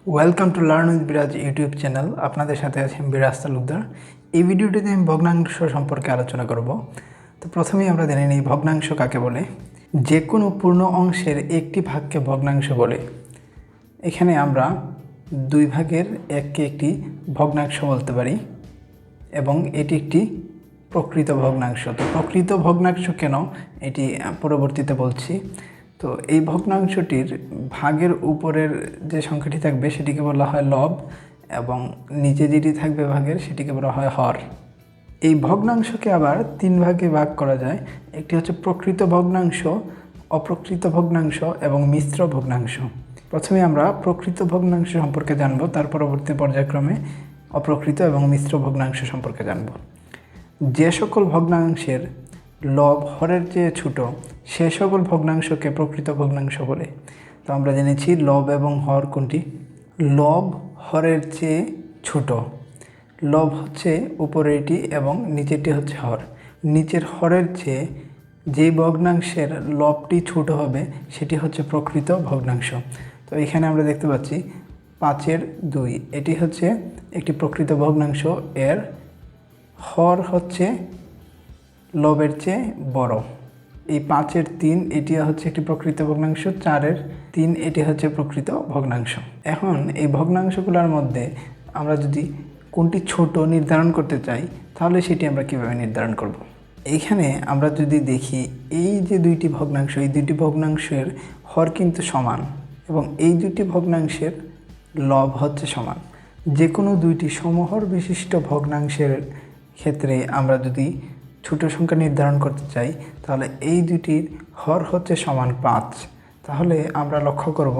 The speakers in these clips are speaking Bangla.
ওয়েলকাম টু লার্ন উইথ বিরাজ ইউটিউব চ্যানেল। আপনাদের সাথে আছি আমি বিরাজ তালুকদার। এই ভিডিওটিতে আমি ভগ্নাংশ সম্পর্কে আলোচনা করব। তো প্রথমেই আমরা জেনে নিই ভগ্নাংশ কাকে বলে। যে কোনো পূর্ণ অংশের একটি ভাগকে ভগ্নাংশ বলে। এখানে আমরা দুই ভাগের একটি ভগ্নাংশ বলতে পারি এবং এটি একটি প্রকৃত ভগ্নাংশ। তো প্রকৃত ভগ্নাংশ কেন এটি পরবর্তীতে বলছি। তো এই ভগ্নাংশটির ভাগের উপরের যে সংখ্যাটি থাকবে সেটিকে বলা হয় লব এবং নিচে যেটি থাকবে ভাগের সেটিকে বলা হয় হর। এই ভগ্নাংশকে আবার তিন ভাগে ভাগ করা যায়। একটি হচ্ছে প্রকৃত ভগ্নাংশ, অপ্রকৃত ভগ্নাংশ এবং মিশ্র ভগ্নাংশ। প্রথমে আমরা প্রকৃত ভগ্নাংশ সম্পর্কে জানব, তার পরবর্তী পর্যায়ক্রমে অপ্রকৃত এবং মিশ্র ভগ্নাংশ সম্পর্কে জানব। যে সকল ভগ্নাংশের লব হরের চেয়ে ছোট সে সকল ভগ্নাংশকে প্রকৃত ভগ্নাংশ বলে। তো আমরা জেনেছি লব এবং হর কোনটি। লব হরের চেয়ে ছোট। লব হচ্ছে উপরেরটি এবং নিচেরটি হচ্ছে হর। নিচের হরের চেয়ে যেই ভগ্নাংশের লবটি ছোট হবে সেটি হচ্ছে প্রকৃত ভগ্নাংশ। তো এখানে আমরা দেখতে পাচ্ছি 5/2 এটি হচ্ছে একটি প্রকৃত ভগ্নাংশ। এর হর হচ্ছে লবের চেয়ে বড়। এই 5/3 এটি হচ্ছে একটি প্রকৃত ভগ্নাংশ। 4/3 এটি হচ্ছে প্রকৃত ভগ্নাংশ। এখন এই ভগ্নাংশগুলোর মধ্যে আমরা যদি কোনটি ছোট নির্ধারণ করতে চাই তাহলে সেটি আমরা কিভাবে নির্ধারণ করব। এইখানে আমরা যদি দেখি এই যে দুইটি ভগ্নাংশ, এই দুইটি ভগ্নাংশের হর কিন্তু সমান এবং এই দুইটি ভগ্নাংশের লব হচ্ছে সমান। যে কোনো দুইটি সমহর বিশিষ্ট ভগ্নাংশের ক্ষেত্রে আমরা যদি ছোট সংখ্যা নির্ধারণ করতে চাই তাহলে এই দুটির হর হচ্ছে সমান 5। তাহলে আমরা লক্ষ্য করব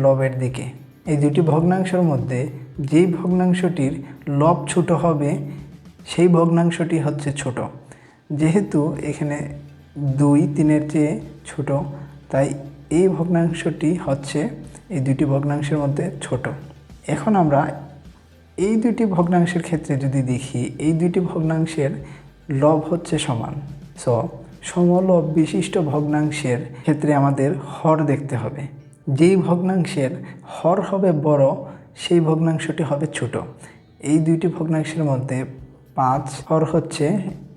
লবের দিকে। এই দুটি ভগ্নাংশের মধ্যে যেই ভগ্নাংশটির লব ছোট হবে সেই ভগ্নাংশটি হচ্ছে ছোট। যেহেতু এখানে 2 3-এর চেয়ে ছোট, তাই এই ভগ্নাংশটি হচ্ছে এই দুটি ভগ্নাংশের মধ্যে ছোট। এখন আমরা এই দুটি ভগ্নাংশের ক্ষেত্রে যদি দেখি এই দুটি ভগ্নাংশের লব হচ্ছে সমান। সমলব বিশিষ্ট ভগ্নাংশের ক্ষেত্রে আমাদের হর দেখতে হবে। যেই ভগ্নাংশের হর হবে বড় সেই ভগ্নাংশটি হবে ছোট। এই দুইটি ভগ্নাংশের মধ্যে 5 হর হচ্ছে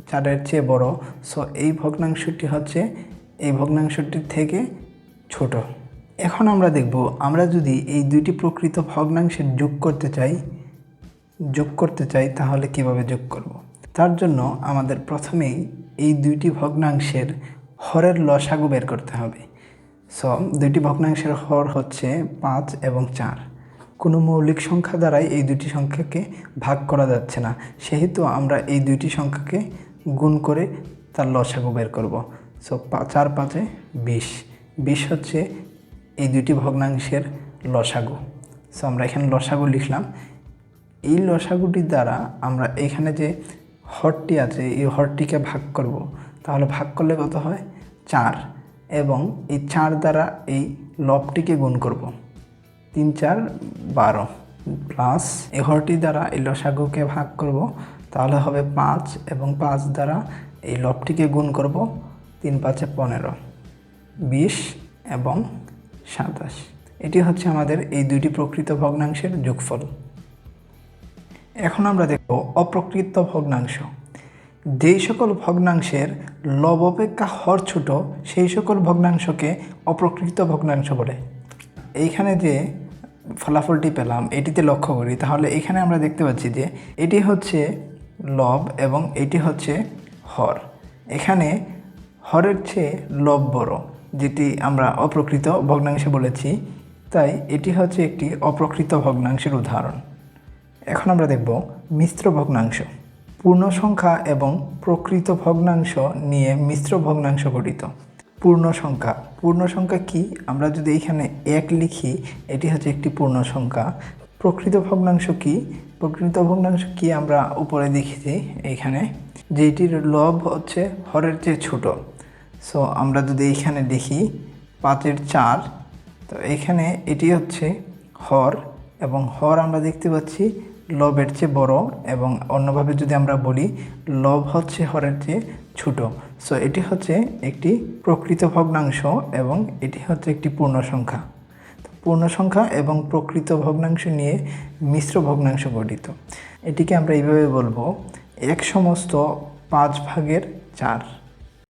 4-এর চেয়ে বড়। এই ভগ্নাংশটি হচ্ছে এই ভগ্নাংশটির থেকে ছোট। এখন আমরা দেখব আমরা যদি এই দুইটি প্রকৃত ভগ্নাংশের যোগ করতে চাই তাহলে কিভাবে যোগ করব। তার জন্য আমাদের প্রথমেই এই দুইটি ভগ্নাংশের হরের লসাগু বের করতে হবে। দুইটি ভগ্নাংশের হর হচ্ছে 5 এবং 4। কোনো মৌলিক সংখ্যা দ্বারাই এই দুটি সংখ্যাকে ভাগ করা যাচ্ছে না, সেহেতু আমরা এই দুইটি সংখ্যাকে গুণ করে তার লসাগু বের করব। 4×5 = 20 হচ্ছে এই দুটি ভগ্নাংশের লসাগু। আমরা এখানে লসাগু লিখলাম। এই লসাগুটির দ্বারা আমরা এখানে যে হরটি আছে এই হরটিকে ভাগ করব। তাহলে ভাগ করলে কত হয়? 4 এবং এই 4 দ্বারা এই লবটিকে গুণ করব। 3×4 = 12 প্লাস এই হরটি দ্বারা এই লসাগুকে ভাগ করব। তাহলে হবে 5 এবং 5 দ্বারা এই লবটিকে গুণ করব। 3×5 = 15, 20 এবং 27। এটি হচ্ছে আমাদের এই দুইটি প্রকৃত ভগ্নাংশের যোগফল। এখন আমরা দেখব অপ্রকৃত ভগ্নাংশ। যেই সকল ভগ্নাংশের লব অপেক্ষা হর ছোট সেই সকল ভগ্নাংশকে অপ্রকৃত ভগ্নাংশ বলে। এইখানে যে ফলাফলটি পেলাম এটিতে লক্ষ্য করি তাহলে এখানে আমরা দেখতে পাচ্ছি যে এটি হচ্ছে লব এবং এটি হচ্ছে হর। এখানে হরের চেয়ে লব বড়, যেটি আমরা অপ্রকৃত ভগ্নাংশে বলেছি, তাই এটি হচ্ছে একটি অপ্রকৃত ভগ্নাংশের উদাহরণ। এখন আমরা দেখব মিশ্র ভগ্নাংশ। পূর্ণ সংখ্যা এবং প্রকৃত ভগ্নাংশ নিয়ে মিশ্র ভগ্নাংশ গঠিত। পূর্ণ সংখ্যা কি? আমরা যদি এখানে 1 লিখি এটি হচ্ছে একটি পূর্ণ সংখ্যা। প্রকৃত ভগ্নাংশ কি আমরা উপরে দেখেছি এইখানে, যেটির লব হচ্ছে হরের চেয়ে ছোট। আমরা যদি এইখানে দেখি 5/4, তো এখানে এটি হচ্ছে হর এবং হর আমরা দেখতে পাচ্ছি লবের চেয়ে বড় এবং অন্যভাবে যদি আমরা বলি লব হচ্ছে হরের চেয়ে ছোট। এটি হচ্ছে একটি প্রকৃত ভগ্নাংশ এবং এটি হচ্ছে একটি পূর্ণ সংখ্যা। পূর্ণ সংখ্যা এবং প্রকৃত ভগ্নাংশ নিয়ে মিশ্র ভগ্নাংশ গঠিত। এটিকে আমরা এইভাবে বলবো 1/5/4।